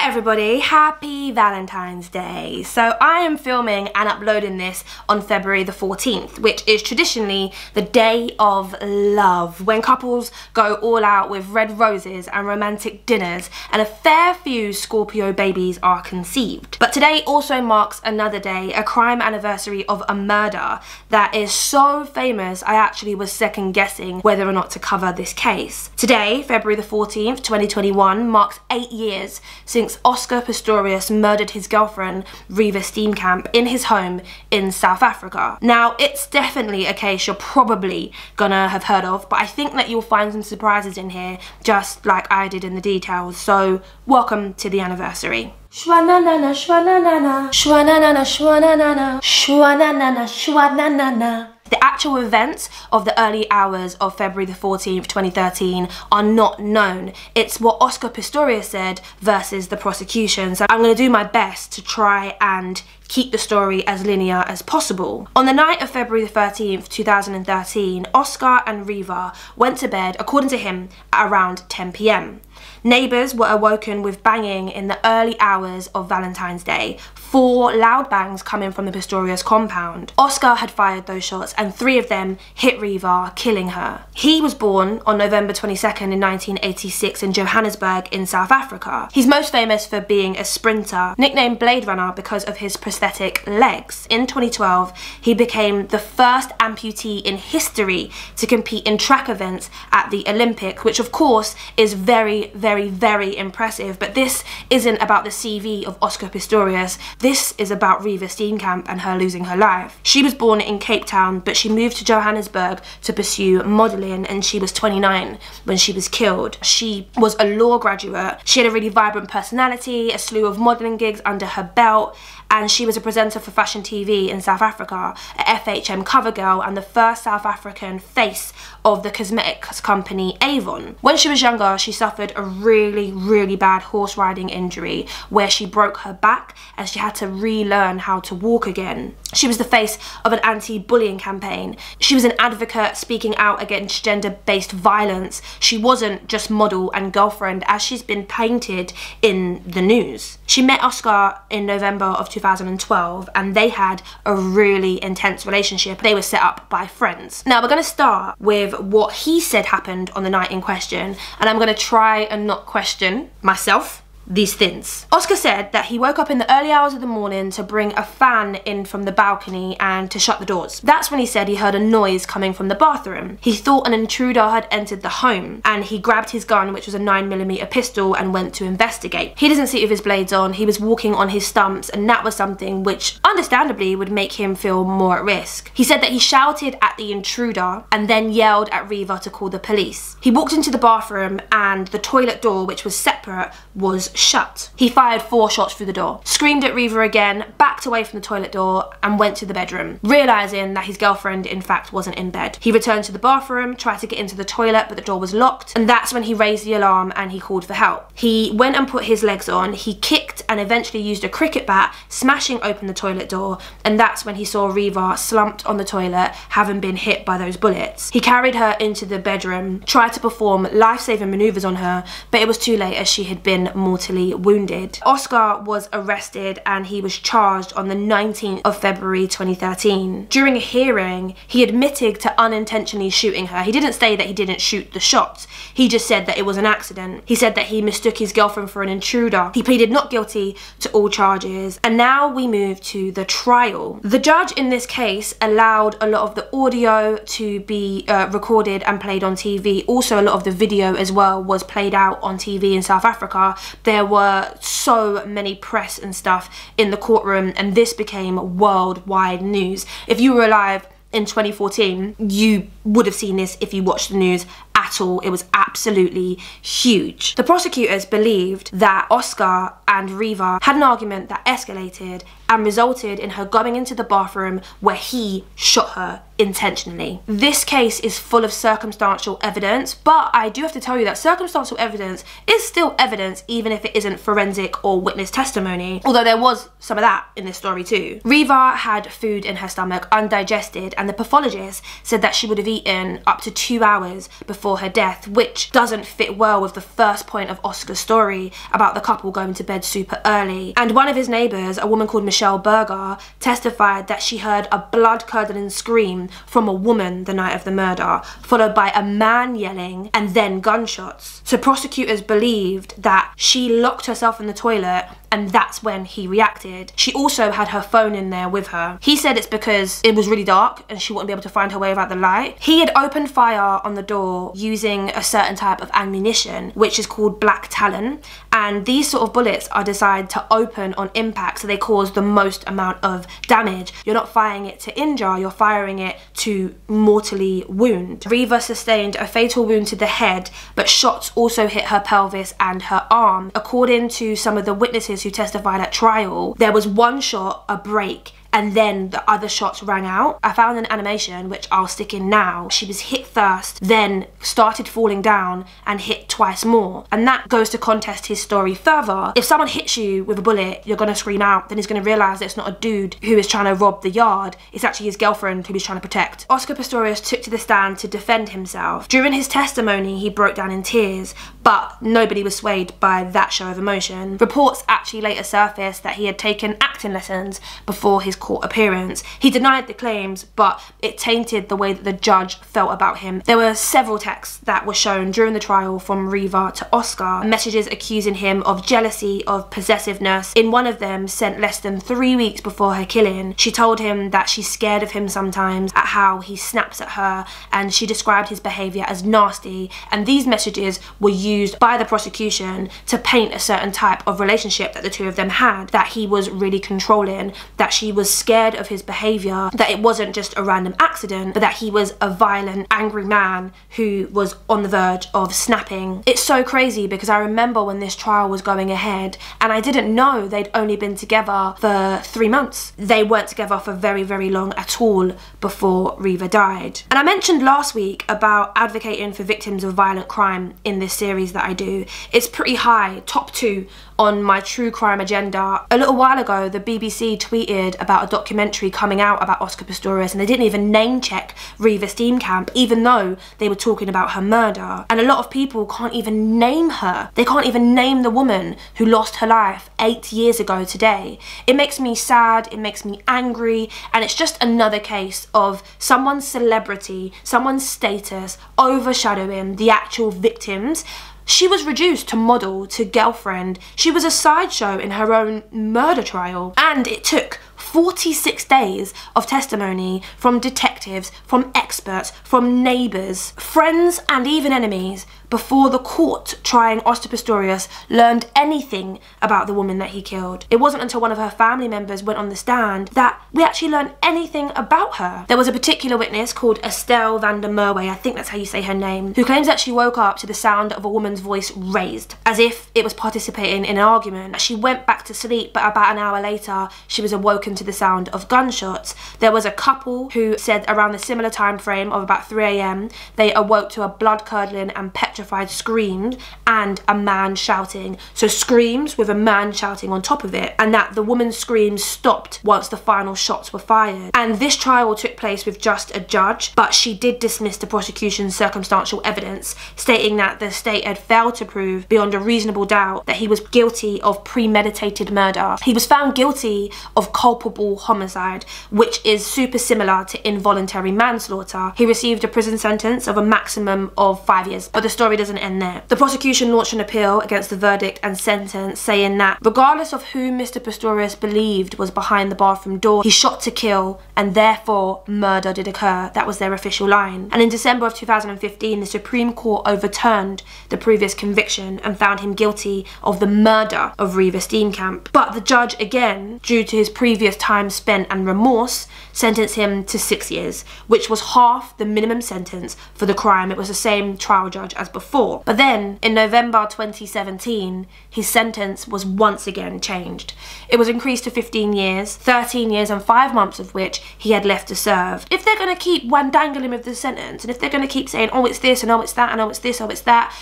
Hi everybody, happy Valentine's Day. So I am filming and uploading this on February the 14th, which is traditionally the day of love, when couples go all out with red roses and romantic dinners, and a fair few Scorpio babies are conceived. But today also marks another day, a crime anniversary of a murder that is so famous I actually was second guessing whether or not to cover this case. Today, February the 14th, 2021, marks 8 years since Oscar Pistorius murdered his girlfriend, Reeva Steenkamp, in his home in South Africa. Now, it's definitely a case you're probably gonna have heard of, but I think that you'll find some surprises in here, just like I did in the details. So, welcome to the anniversary. Shwa-na-na-na, shwa-na-na-na, shwa-na-na-na, shwa-na-na-na, shwa-na-na-na, shwa-na-na-na. The actual events of the early hours of February the 14th, 2013 are not known. It's what Oscar Pistorius said versus the prosecution. So I'm going to do my best to try and keep the story as linear as possible. On the night of February the 13th, 2013, Oscar and Reeva went to bed, according to him, at around 10 p.m. Neighbours were awoken with banging in the early hours of Valentine's Day. 4 loud bangs coming from the Pistorius compound. Oscar had fired those shots and 3 of them hit Reeva, killing her. He was born on November 22nd in 1986 in Johannesburg in South Africa. He's most famous for being a sprinter, nicknamed Blade Runner because of his prosthetic legs. In 2012, he became the first amputee in history to compete in track events at the Olympics, which of course is very, very impressive. But this isn't about the CV of Oscar Pistorius. This is about Reeva Steenkamp and her losing her life. She was born in Cape Town, but she moved to Johannesburg to pursue modelling, and she was 29 when she was killed. She was a law graduate. She had a really vibrant personality, a slew of modelling gigs under her belt, and she was a presenter for fashion TV in South Africa, a FHM cover girl, and the first South African face of the cosmetics company Avon. When she was younger, she suffered a really bad horse riding injury where she broke her back and she had to relearn how to walk again. She was the face of an anti-bullying campaign. She was an advocate speaking out against gender-based violence. She wasn't just model and girlfriend as she's been painted in the news. She met Oscar in November of 2012 and they had a really intense relationship. They were set up by friends. Now we're going to start with what he said happened on the night in question, and I'm going to try and not question myself these things. Oscar said that he woke up in the early hours of the morning to bring a fan in from the balcony and to shut the doors. That's when he said he heard a noise coming from the bathroom. He thought an intruder had entered the home and he grabbed his gun, which was a 9mm pistol, and went to investigate. He doesn't sit with his blades on, he was walking on his stumps, and that was something which understandably would make him feel more at risk. He said that he shouted at the intruder and then yelled at Reeva to call the police. He walked into the bathroom and the toilet door, which was separate, was shut. He fired 4 shots through the door, screamed at Reeva again, backed away from the toilet door and went to the bedroom, realising that his girlfriend in fact wasn't in bed. He returned to the bathroom, tried to get into the toilet, but the door was locked, and that's when he raised the alarm and he called for help. He went and put his legs on, he kicked and eventually used a cricket bat, smashing open the toilet door, and that's when he saw Reeva slumped on the toilet, having been hit by those bullets. He carried her into the bedroom, tried to perform life-saving manoeuvres on her, but it was too late as she had been mortally wounded. Oscar was arrested and he was charged on the 19th of February 2013. During a hearing, he admitted to unintentionally shooting her. He didn't say that he didn't shoot the shots. He just said that it was an accident. He said that he mistook his girlfriend for an intruder. He pleaded not guilty to all charges. And now we move to the trial. The judge in this case allowed a lot of the audio to be recorded and played on TV. Also, a lot of the video as well was played out on TV in South Africa. There were so many press and stuff in the courtroom, and this became worldwide news. If you were alive in 2014, you would have seen this if you watched the news at all. It was absolutely huge. The prosecutors believed that Oscar and Reeva had an argument that escalated and resulted in her going into the bathroom where he shot her intentionally. This case is full of circumstantial evidence, but I do have to tell you that circumstantial evidence is still evidence even if it isn't forensic or witness testimony, although there was some of that in this story too. Reeva had food in her stomach undigested, and the pathologist said that she would have eaten up to 2 hours before before her death, which doesn't fit well with the first point of Oscar's story about the couple going to bed super early. And one of his neighbours, a woman called Michelle Berger, testified that she heard a blood-curdling scream from a woman the night of the murder, followed by a man yelling and then gunshots. So prosecutors believed that she locked herself in the toilet and that's when he reacted. She also had her phone in there with her. He said it's because it was really dark and she wouldn't be able to find her way without the light. He had opened fire on the door using a certain type of ammunition, which is called black talon, and these sort of bullets are designed to open on impact, so they cause the most amount of damage. You're not firing it to injure, you're firing it to mortally wound. Reeva sustained a fatal wound to the head, but shots also hit her pelvis and her arm. According to some of the witnesses who testified at trial, there was one shot, a break, and then the other shots rang out. I found an animation, which I'll stick in now. She was hit first, then started falling down and hit twice more. And that goes to contest his story further. If someone hits you with a bullet, you're gonna scream out, then he's gonna realise that it's not a dude who is trying to rob the yard, it's actually his girlfriend who he's trying to protect. Oscar Pistorius took to the stand to defend himself. During his testimony, he broke down in tears, but nobody was swayed by that show of emotion. Reports actually later surfaced that he had taken acting lessons before his court appearance. He denied the claims, but it tainted the way that the judge felt about him. There were several texts that were shown during the trial from Reeva to Oscar, messages accusing him of jealousy, of possessiveness. In one of them, sent less than 3 weeks before her killing, she told him that she's scared of him sometimes, at how he snaps at her, and she described his behaviour as nasty. And these messages were used by the prosecution to paint a certain type of relationship that the two of them had, that he was really controlling, that she was scared of his behaviour, that it wasn't just a random accident, but that he was a violent, angry man who was on the verge of snapping. It's so crazy because I remember when this trial was going ahead and I didn't know they'd only been together for 3 months. They weren't together for very, very long at all before Reeva died. And I mentioned last week about advocating for victims of violent crime in this series that I do. It's pretty high, top 2 on my true crime agenda. A little while ago, the BBC tweeted about a documentary coming out about Oscar Pistorius, and they didn't even name check Reeva Steenkamp, even though they were talking about her murder. And a lot of people can't even name her. They can't even name the woman who lost her life 8 years ago today. It makes me sad, it makes me angry, and it's just another case of someone's celebrity, someone's status overshadowing the actual victims. She was reduced to model, to girlfriend. She was a sideshow in her own murder trial. And it took 46 days of testimony from detectives, from experts, from neighbours, friends and even enemies before the court trying Oscar Pistorius learned anything about the woman that he killed. It wasn't until one of her family members went on the stand that we actually learned anything about her. There was a particular witness called Estelle van der Merwe, I think that's how you say her name, who claims that she woke up to the sound of a woman's voice raised, as if it was participating in an argument. She went back to sleep, but about an hour later, she was awoken to the sound of gunshots. There was a couple who said around the similar time frame of about 3 AM, they awoke to a blood-curdling and petrified screams and a man shouting. So screams with a man shouting on top of it, and that the woman's screams stopped once the final shots were fired. And this trial took place with just a judge, but she did dismiss the prosecution's circumstantial evidence, stating that the state had failed to prove beyond a reasonable doubt that he was guilty of premeditated murder. He was found guilty of culpable homicide, which is super similar to involuntary manslaughter. He received a prison sentence of a maximum of 5 years, but the story doesn't end there. The prosecution launched an appeal against the verdict and sentence, saying that regardless of who Mr. Pistorius believed was behind the bathroom door, he shot to kill and therefore murder did occur. That was their official line. And in December of 2015, the Supreme Court overturned the previous conviction and found him guilty of the murder of Reeva Steenkamp. But the judge, again, due to his previous time spent and remorse, sentenced him to 6 years, which was half the minimum sentence for the crime. It was the same trial judge as before. But then, in November 2017, his sentence was once again changed. It was increased to 15 years, 13 years and 5 months of which he had left to serve. If they're going to keep wandangling with the sentence, and if they're going to keep saying, oh, it's this, and oh, it's that, and oh, it's this, oh, it's that,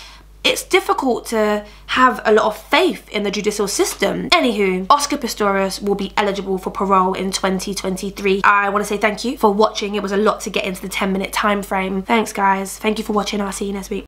it's difficult to have a lot of faith in the judicial system. Anywho, Oscar Pistorius will be eligible for parole in 2023. I want to say thank you for watching. It was a lot to get into the 10-minute time frame. Thanks guys. Thank you for watching. I'll see you next week.